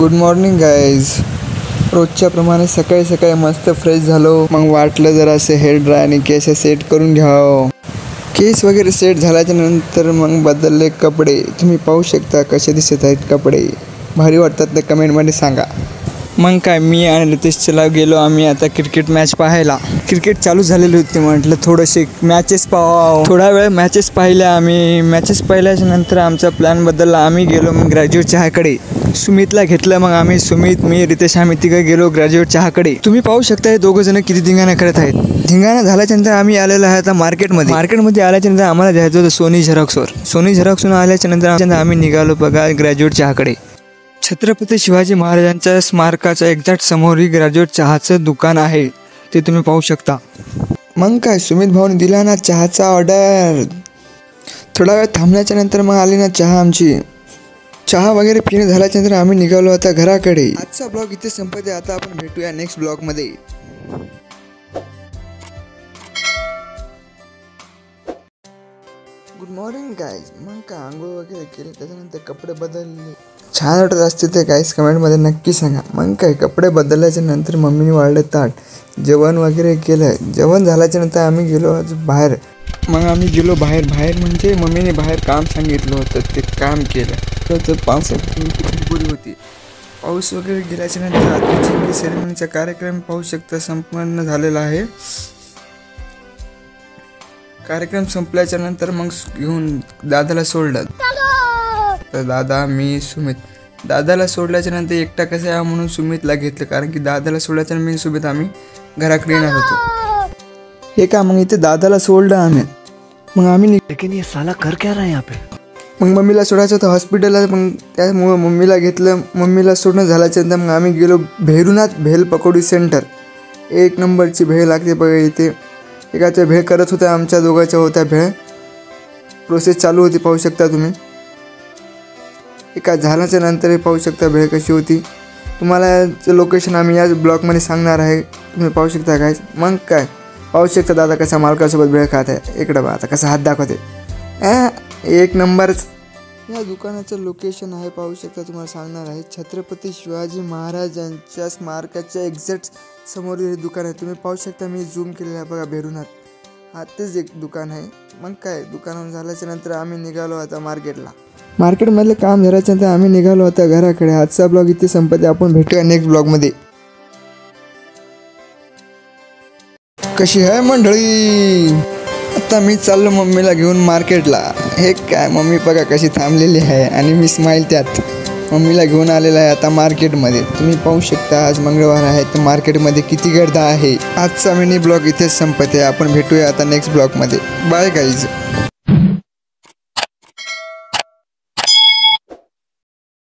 Good morning guys. रोजच्या प्रमाणे सकाळी सकाळी मस्त फ्रेश झालो. मग वाटलं जरा असे हेअर ड्राय आणि केस सेट करून घ्यावं. केस वगैरे सेट झाल्याच्या नंतर मग बदलले कपडे. तुम्ही पाहू शकता कसे दिसत आहेत कपडे. भारी वाटतात ते कमेंटमध्ये सांगा. मग काय मी आणि रितेशला गेलो आम्ही आता क्रिकेट मॅच पाहायला. क्रिकेट चालू झालेली होती. म्हटलं थोडेसे मॅचेस पाहावं. थोडा वेळ मॅचेस पाहिल्या आम्ही. मॅचेस पाहिल्याच्या नंतर आमचा प्लॅन बदलला. आम्ही गेलो मग ग्रॅज्युएट चहाकडे. सुमितला घेतलं. मग आम्ही सुमित मी रितेश आम्ही तिघं गेलो ग्रॅज्युएट चहाकडे. तुम्ही पाहू शकता हे दोघं जण किती धिंगाणा करत आहेत. धिंगाणा झाल्याच्या नंतर आम्ही आलेलो आहे आता मार्केटमध्ये आल्याच्या नंतर आम्हाला जायचं होतं सोनी झेरॉक्सवर आल्याच्या नंतर आम्ही निघालो बघा ग्रॅज्युएट चहाकडे. छत्रपती शिवाजी महाराजांच्या स्मारकाच्या एक्झॅक्ट समोर ही ग्रॅज्युएट चहाचं दुकान आहे. ते तुम्ही पाहू शकता. मग काय सुमित भाऊने दिला ना चहाचा ऑर्डर. थोडा वेळ थांबल्याच्या नंतर मग आली ना चहा आमची. चहा वगैरे पिणे झाल्याच्या नंतर आम्ही निघालो आता घराकडे. आजचा ब्लॉग इथे संपते. आता आपण भेटूया नेक्स्ट ब्लॉगमध्ये. Good morning guys. मग काय आंघोळ वगैरे केले त्याच्यानंतर कपडे बदलले. छान वाटत असते ते गाईज कमेंटमध्ये नक्की सांगा. मग काय कपडे बदलल्याच्या नंतर मम्मीने वाढलं ताट. जेवण वगैरे केलं. जेवण झाल्याच्या नंतर आम्ही गेलो आज बाहेर. मग आम्ही गेलो बाहेर म्हणजे मम्मीने बाहेर काम सांगितलं होतं ते काम केलं. तर पावसाची पुरी होती. पाऊस वगैरे गेल्याच्या नंतर आताची सेरेमनीचा कार्यक्रम पाहू शकता संपन्न झालेला आहे. कार्यक्रम संपल्याच्या नंतर मग घेऊन दादाला सोडलं. तर दादा मी सुमित. दादाला सोडल्याच्या नंतर एकटा कसं यावं म्हणून सुमितला घेतलं. कारण की दादाला सोडल्याच्या नंतर मी सुमित आम्ही घराकडे येणार होतो. हे का मग इथे दादाला सोडलं आम्ही. मग आम्ही लेकिन ये साला कर क्या रहा है यहाँ पे. मग मम्मीला सोडायचं होतं हॉस्पिटलला. मग त्यामुळं मम्मीला घेतलं. मम्मीला सोडणं झाल्याच्या नंतर मग आम्ही गेलो भैरुनाथ भेल पकोडी सेंटर. एक नंबरची भेळ लागते बघा इथे. एकाच्या भेळ करत होत्या आमच्या दोघांच्या होत्या भेळ. प्रोसेस चालू होती पाहू शकता तुम्ही. एका झाल्याच्या नंतर हे पाहू शकता भेळ कशी होती. तुम्हाला लोकेशन आम्ही याच ब्लॉगमध्ये सांगणार आहे. तुम्ही पाहू शकता काय. मग काय पाहू शकता दादा कसा मालकासोबत भेळ खात आहे. इकडं बघा आता कसा हात दाखवते. एक नंबरच. या दुकानाचं लोकेशन आहे पाहू शकता. तुम्हाला सांगणार आहे छत्रपती शिवाजी महाराजांच्या स्मारकाच्या एक्झॅक्ट समोर हे दुकान आहे. तुम्ही पाहू शकता मी झूम केलेलं आहे बघा भैरुनाथ. हा तेच एक दुकान आहे. मग काय दुकानावर झाल्याच्या नंतर आम्ही निघालो आता मार्केटला. मार्केटमधलं काम झाल्याच्या नंतर आम्ही निघालो आता घराकडे. आजचा ब्लॉग इथे संपते. आपण भेटूया नेक्स्ट ब्लॉगमध्ये. कशी आहे मंडळी. आता मी चाललो मम्मीला घेऊन मार्केटला. हे काय मम्मी बघा कशी थांबलेली आहे आणि मी स्माईल त्यात. मम्मीला घेऊन आलेला आहे आता मार्केटमध्ये. तुम्ही पाहू शकता आज मंगळवार आहे तर मार्केटमध्ये किती गर्दी आहे. आजचा मिनी ब्लॉग इथेच संपते. आपण भेटूया आता नेक्स्ट ब्लॉगमध्ये. Bye guys.